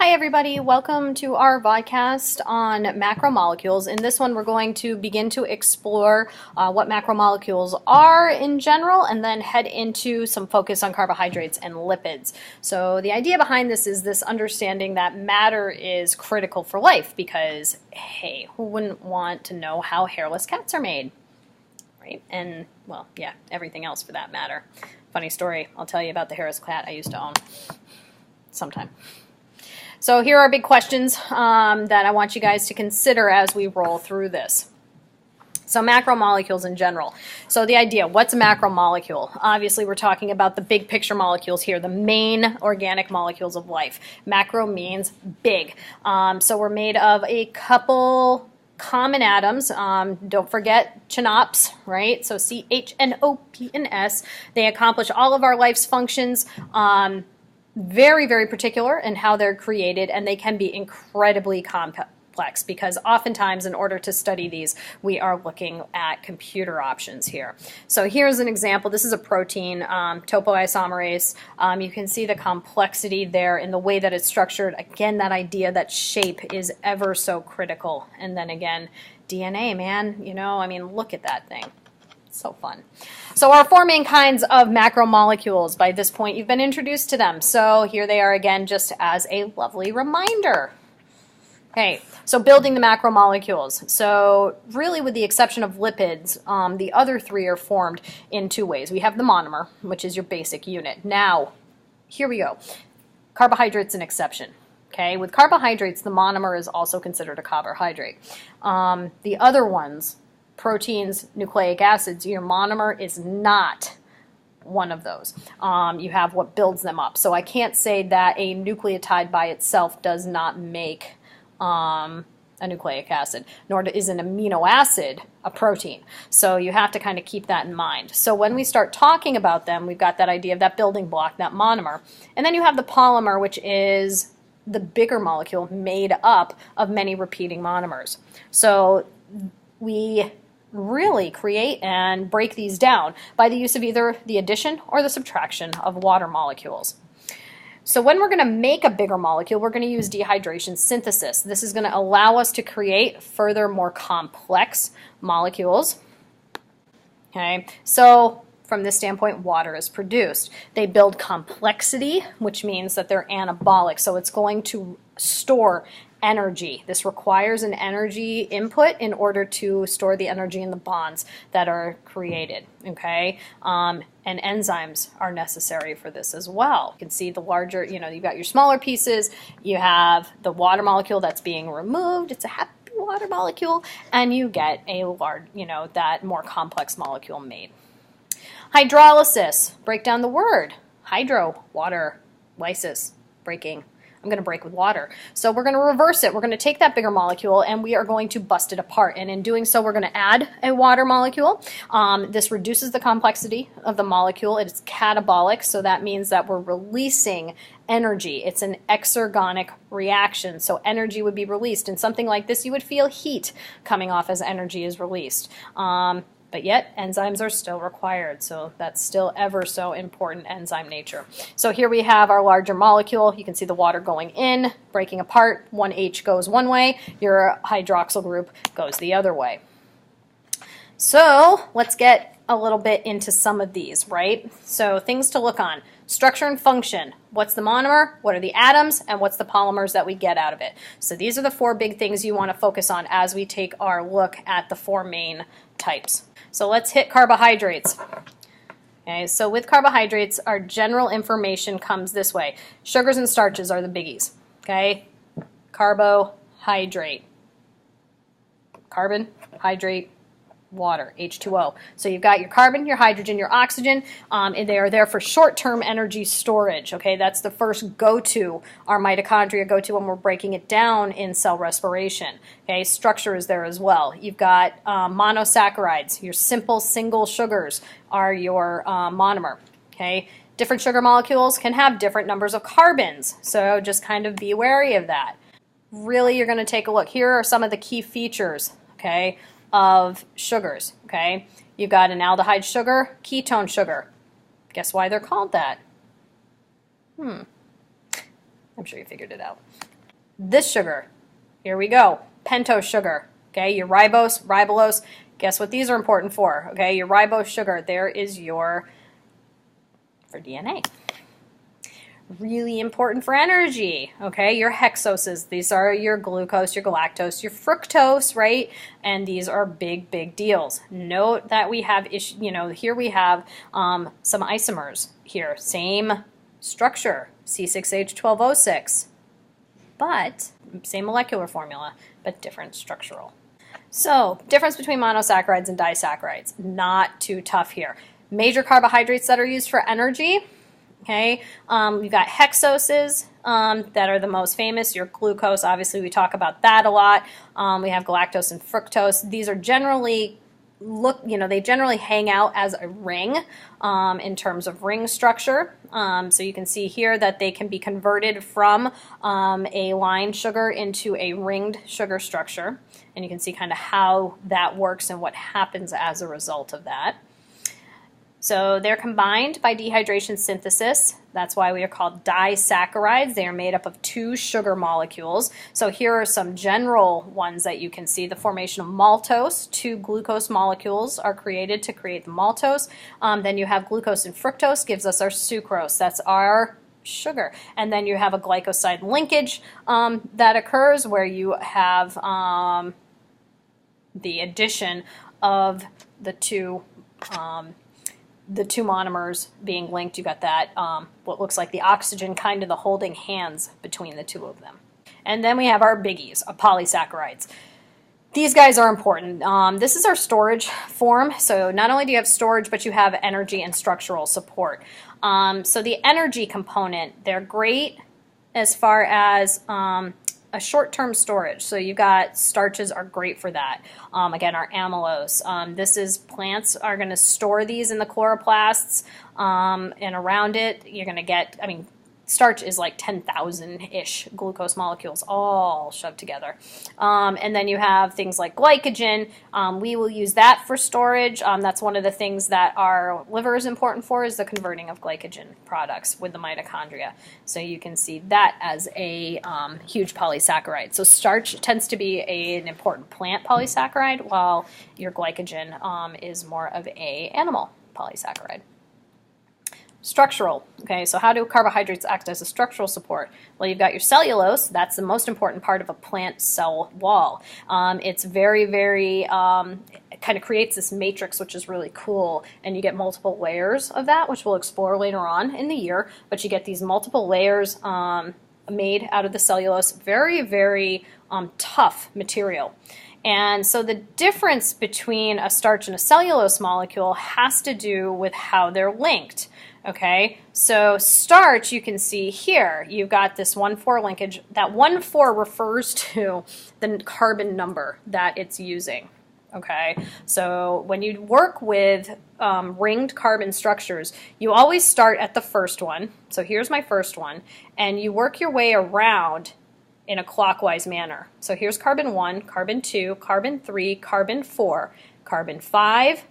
Hi everybody, welcome to our vodcast on macromolecules. In this one we're going to begin to explore what macromolecules are in general and then head into some focus on carbohydrates and lipids. So the idea behind this is this understanding that matter is critical for life because, hey, who wouldn't want to know how hairless cats are made? Right? And, well, yeah, everything else for that matter. Funny story, I'll tell you about the hairless cat I used to own sometime. So here are big questions that I want you guys to consider as we roll through this. So macromolecules in general. So the idea, what's a macromolecule? Obviously we're talking about the big picture molecules here, the main organic molecules of life. Macro means big. So we're made of a couple common atoms. Don't forget CHNOPS, right? So C-H-N-O-P and S. They accomplish all of our life's functions. Very, very particular in how they're created, and they can be incredibly complex because oftentimes in order to study these, we are looking at computer options here. So here's an example. This is a protein, Topoisomerase. You can see the complexity there in the way that it's structured. Again, that idea that shape is ever so critical. And then again, DNA, man, you know, I mean, look at that thing. So fun. So our four main kinds of macromolecules. By this point, you've been introduced to them. So here they are again, just as a lovely reminder. Okay, so building the macromolecules. So really, with the exception of lipids, the other three are formed in two ways. We have the monomer, which is your basic unit. Now, here we go. Carbohydrates an exception. Okay, with carbohydrates, the monomer is also considered a carbohydrate. The other ones, proteins, nucleic acids, your monomer is not one of those. You have what builds them up. So I can't say that a nucleotide by itself does not make a nucleic acid, nor is an amino acid a protein. So you have to kind of keep that in mind. So when we start talking about them, we've got that idea of that building block, that monomer. And then you have the polymer, which is the bigger molecule made up of many repeating monomers. So we really create and break these down by the use of either the addition or the subtraction of water molecules. So when we're going to make a bigger molecule, we're going to use dehydration synthesis. This is going to allow us to create further, more complex molecules. Okay, so from this standpoint, water is produced. They build complexity, which means that they're anabolic, so it's going to store energy. This requires an energy input in order to store the energy in the bonds that are created, okay? And enzymes are necessary for this as well. You can see the larger, you know, you've got your smaller pieces, you have the water molecule that's being removed, it's a happy water molecule, and you get a large, you know, that more complex molecule made. Hydrolysis, break down the word. Hydro, water, lysis, breaking. I'm going to break with water. So we're going to reverse it. We're going to take that bigger molecule and we are going to bust it apart. And in doing so, we're going to add a water molecule. This reduces the complexity of the molecule. It's catabolic, so that means that we're releasing energy. It's an exergonic reaction, so energy would be released. In something like this, you would feel heat coming off as energy is released. But yet, enzymes are still required, so that's still ever so important enzyme nature. So here we have our larger molecule. You can see the water going in, breaking apart. One H goes one way, your hydroxyl group goes the other way. So let's get a little bit into some of these, right? So things to look on. Structure and function. What's the monomer? What are the atoms? And what's the polymers that we get out of it? So these are the four big things you want to focus on as we take our look at the four main types. So let's hit carbohydrates. Okay, so with carbohydrates, our general information comes this way. Sugars and starches are the biggies. Okay, carbohydrate, carbon, hydrate, water, H2O. So you've got your carbon, your hydrogen, your oxygen, and they are there for short-term energy storage. Okay, that's the first go-to, our mitochondria go-to when we're breaking it down in cell respiration. Okay, structure is there as well. You've got monosaccharides, your simple single sugars are your monomer. Okay, different sugar molecules can have different numbers of carbons, so just kind of be wary of that. Really, you're going to take a look. Here are some of the key features, okay, of sugars, okay? You've got an aldehyde sugar, ketone sugar. Guess why they're called that? I'm sure you figured it out. This sugar, here we go, pentose sugar, okay, your ribose, ribulose, guess what these are important for, okay, your ribose sugar, there is your, for DNA. Really important for energy, okay, your hexoses, these are your glucose, your galactose, your fructose, right, and these are big, big deals. Note that we have, here we have some isomers here, same structure, C6H12O6, but same molecular formula, but different structural. So, difference between monosaccharides and disaccharides, not too tough here. Major carbohydrates that are used for energy, okay, we've got hexoses that are the most famous. Your glucose, obviously we talk about that a lot. We have galactose and fructose. These are generally, they generally hang out as a ring in terms of ring structure. So you can see here that they can be converted from a line sugar into a ringed sugar structure. And you can see kind of how that works and what happens as a result of that. So they're combined by dehydration synthesis. That's why we are called disaccharides. They are made up of 2 sugar molecules. So here are some general ones that you can see. The formation of maltose, 2 glucose molecules are created to create the maltose. Then you have glucose and fructose, gives us our sucrose. That's our sugar. And then you have a glycoside linkage that occurs where you have the addition of the two monomers being linked. You got that, what looks like the oxygen, kind of the holding hands between the 2 of them. And then we have our biggies, polysaccharides. These guys are important. This is our storage form. So not only do you have storage, but you have energy and structural support. So the energy component, they're great as far as a short-term storage. So you got starches are great for that. Again, our amylose. Plants are going to store these in the chloroplasts, and around it you're going to get, starch is like 10,000-ish glucose molecules all shoved together. And then you have things like glycogen. We will use that for storage. That's one of the things that our liver is important for, is the converting of glycogen products with the mitochondria. So you can see that as a huge polysaccharide. So starch tends to be an important plant polysaccharide, while your glycogen is more of a animal polysaccharide. Structural, okay, so how do carbohydrates act as a structural support? Well, you've got your cellulose. That's the most important part of a plant cell wall. It's very, very, it kind of creates this matrix, which is really cool, and you get multiple layers of that, which we'll explore later on in the year, but you get these multiple layers made out of the cellulose. Very, very tough material. And so the difference between a starch and a cellulose molecule has to do with how they're linked. Okay, so starch, you can see here, you've got this 1,4 linkage. That 1,4 refers to the carbon number that it's using. Okay, so when you work with ringed carbon structures, you always start at the first one. So here's my first one, and you work your way around in a clockwise manner. So here's carbon 1, carbon 2, carbon 3, carbon 4, carbon 5,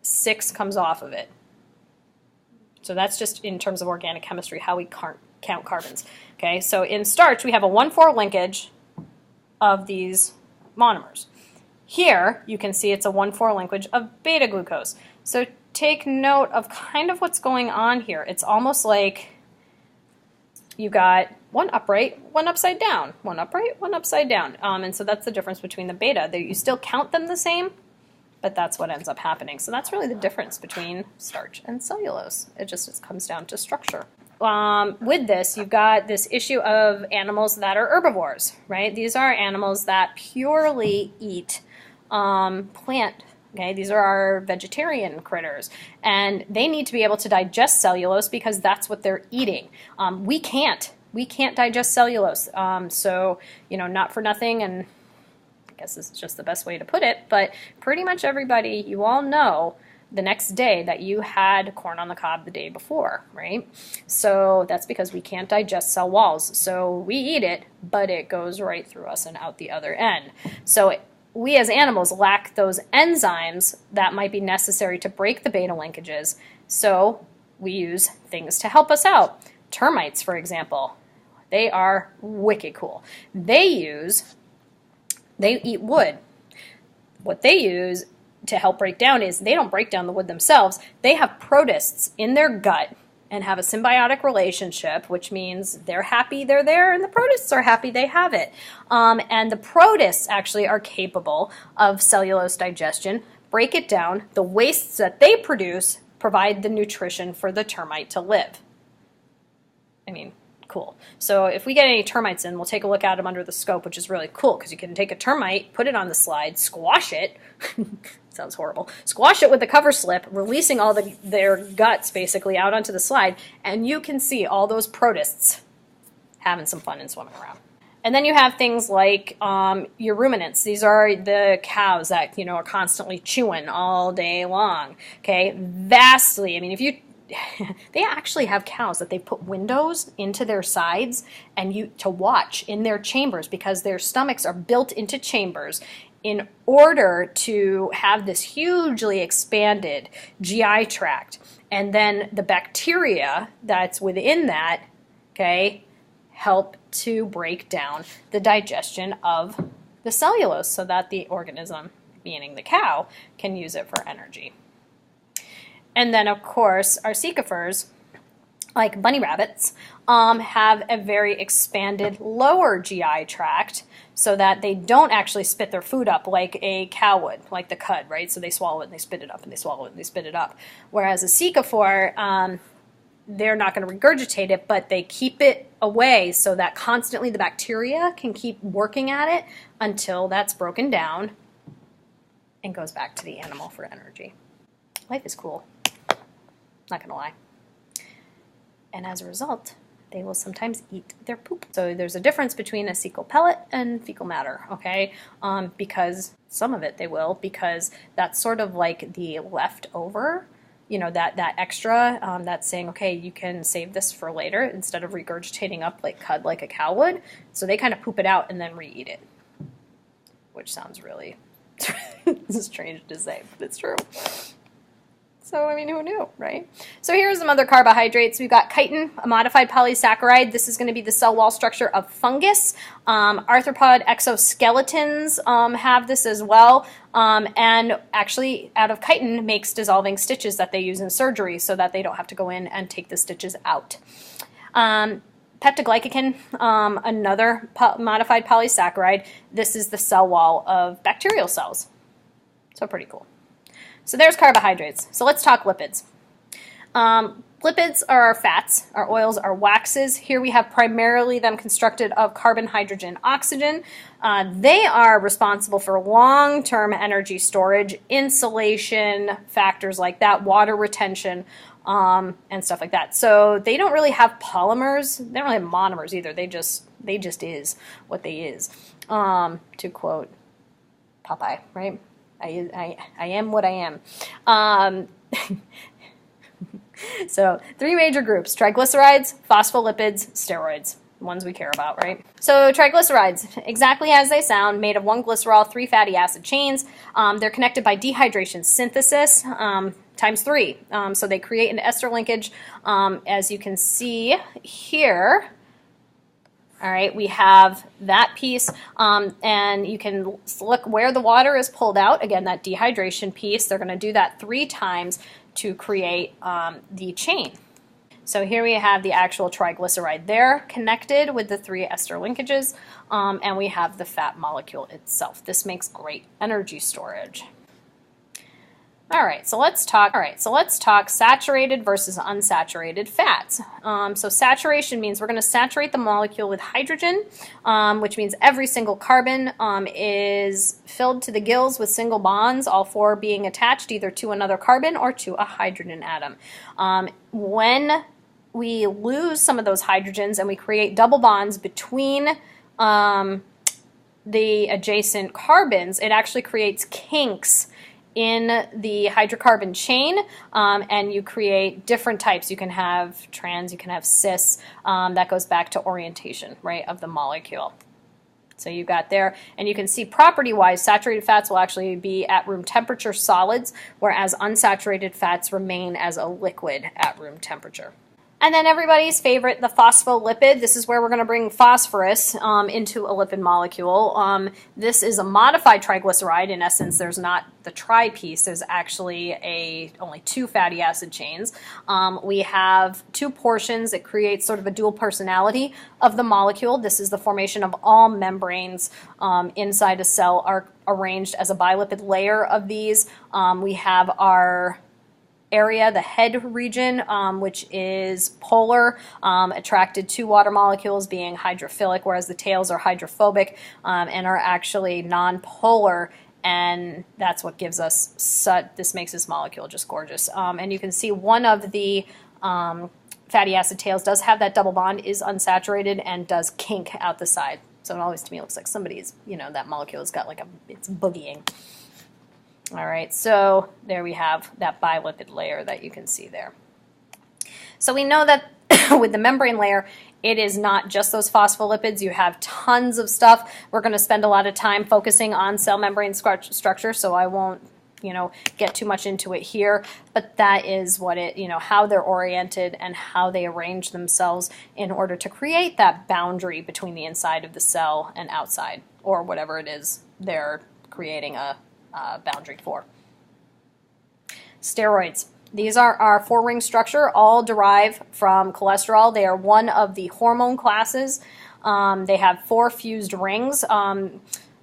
6 comes off of it. So that's just in terms of organic chemistry, how we count carbons. Okay, so in starch, we have a 1,4 linkage of these monomers. Here, you can see it's a 1,4 linkage of beta glucose. So take note of kind of what's going on here. It's almost like you got one upright, one upside down, one upright, one upside down. And so that's the difference between the beta. You still count them the same, but that's what ends up happening. So that's really the difference between starch and cellulose. It comes down to structure. With this, you've got this issue of animals that are herbivores, right? These are animals that purely eat plant. Okay, these are our vegetarian critters, and they need to be able to digest cellulose because that's what they're eating. We can't digest cellulose. So, not for nothing, and I guess it's just the best way to put it, but pretty much everybody, you all know the next day that you had corn on the cob the day before, right? So that's because we can't digest cell walls. So we eat it, but it goes right through us and out the other end. So we as animals lack those enzymes that might be necessary to break the beta linkages. So we use things to help us out. Termites, for example. They are wicked cool. They eat wood. What they use to help break down is they don't break down the wood themselves. They have protists in their gut and have a symbiotic relationship, which means they're happy they're there and the protists are happy they have it. And the protists actually are capable of cellulose digestion, break it down. The wastes that they produce provide the nutrition for the termite to live. I mean, cool. So if we get any termites in, we'll take a look at them under the scope, which is really cool because you can take a termite, put it on the slide, squash it. Sounds horrible. Squash it with the cover slip, releasing all their guts basically out onto the slide, and you can see all those protists having some fun and swimming around. And then you have things like your ruminants. These are the cows that, are constantly chewing all day long. Okay, vastly. I mean, they actually have cows that they put windows into their sides and to watch in their chambers because their stomachs are built into chambers in order to have this hugely expanded GI tract. And then the bacteria that's within that, okay, help to break down the digestion of the cellulose so that the organism, meaning the cow, can use it for energy. And then, of course, our cecophers, like bunny rabbits, have a very expanded lower GI tract so that they don't actually spit their food up like a cow would, like the cud, right? So they swallow it and they spit it up and they swallow it and they spit it up. Whereas a cecophore, they're not going to regurgitate it, but they keep it away so that constantly the bacteria can keep working at it until that's broken down and goes back to the animal for energy. Life is cool. Not going to lie. And as a result, they will sometimes eat their poop. So there's a difference between a cecal pellet and fecal matter, okay? Because some of it they will, because that's sort of like the leftover, that extra, that's saying, okay, you can save this for later instead of regurgitating up like cud like a cow would. So they kind of poop it out and then re-eat it, which sounds really strange to say, but it's true. So, I mean, who knew, right? So here's some other carbohydrates. We've got chitin, a modified polysaccharide. This is going to be the cell wall structure of fungus. Arthropod exoskeletons have this as well. And actually, out of chitin makes dissolving stitches that they use in surgery so that they don't have to go in and take the stitches out. Peptoglycan, another modified polysaccharide. This is the cell wall of bacterial cells. So pretty cool. So there's carbohydrates. So let's talk lipids. Lipids are our fats, our oils are waxes. Here we have primarily them constructed of carbon, hydrogen, oxygen. They are responsible for long-term energy storage, insulation, factors like that, water retention, and stuff like that. So they don't really have polymers. They don't really have monomers either. They just is what they is. To quote Popeye, right? I am what I am. So 3 major groups: triglycerides, phospholipids, steroids, the ones we care about, right? So triglycerides, exactly as they sound, made of 1 glycerol, 3 fatty acid chains. They're connected by dehydration synthesis times 3. So they create an ester linkage, as you can see here. All right, we have that piece, and you can look where the water is pulled out. Again, that dehydration piece, they're going to do that 3 times to create the chain. So here we have the actual triglyceride there connected with the 3 ester linkages, and we have the fat molecule itself. This makes great energy storage. All right, so let's talk saturated versus unsaturated fats. So saturation means we're going to saturate the molecule with hydrogen, which means every single carbon is filled to the gills with single bonds, all 4 being attached either to another carbon or to a hydrogen atom. When we lose some of those hydrogens and we create double bonds between the adjacent carbons, it actually creates kinks in the hydrocarbon chain, and you create different types. You can have trans, you can have cis. That goes back to orientation, right, of the molecule. So you got there, and you can see property-wise, saturated fats will actually be at room temperature solids, whereas unsaturated fats remain as a liquid at room temperature. And then everybody's favorite, the phospholipid. This is where we're going to bring phosphorus into a lipid molecule. This is a modified triglyceride. In essence, there's not the tri piece. There's actually only 2 fatty acid chains. We have 2 portions. It creates sort of a dual personality of the molecule. This is the formation of all membranes inside a cell are arranged as a bilipid layer of these. We have our area, the head region, which is polar, attracted to water molecules, being hydrophilic, whereas the tails are hydrophobic and are actually non-polar, and that's what gives us this makes this molecule just gorgeous. And you can see one of the fatty acid tails does have that double bond, is unsaturated, and does kink out the side. So it always to me looks like somebody's, that molecule has got like it's boogieing. All right, so there we have that bilipid layer that you can see there. So we know that with the membrane layer, it is not just those phospholipids. You have tons of stuff. We're going to spend a lot of time focusing on cell membrane structure, so I won't, get too much into it here. But that is what how they're oriented and how they arrange themselves in order to create that boundary between the inside of the cell and outside, or whatever it is they're creating a boundary for. Steroids. These are our 4-ring structure, all derive from cholesterol. They are one of the hormone classes. They have 4 fused rings.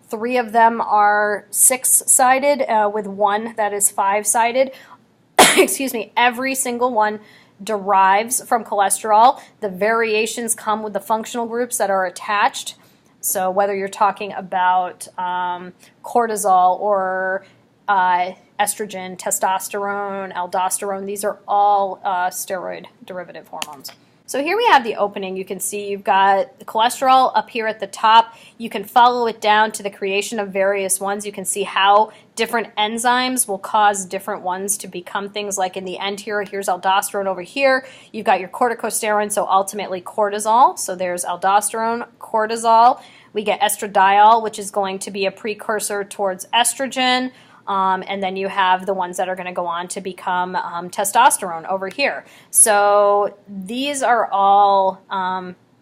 3 of them are 6-sided with 1 that is 5-sided. Excuse me. Every single one derives from cholesterol. The variations come with the functional groups that are attached. So whether you're talking about cortisol or estrogen, testosterone, aldosterone, these are all steroid derivative hormones. So here we have the opening. You can see you've got the cholesterol up here at the top. You can follow it down to the creation of various ones. You can see how different enzymes will cause different ones to become things like in the end here. Here's aldosterone over here. You've got your corticosteroid, so ultimately cortisol. So there's aldosterone, cortisol. We get estradiol, which is going to be a precursor towards estrogen. And then you have the ones that are going to go on to become testosterone over here. So these are all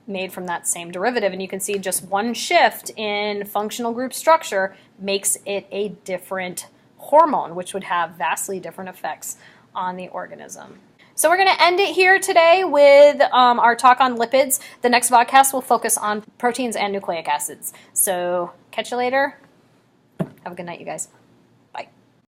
made from that same derivative. And you can see just one shift in functional group structure makes it a different hormone, which would have vastly different effects on the organism. So we're going to end it here today with our talk on lipids. The next podcast will focus on proteins and nucleic acids. So catch you later. Have a good night, you guys.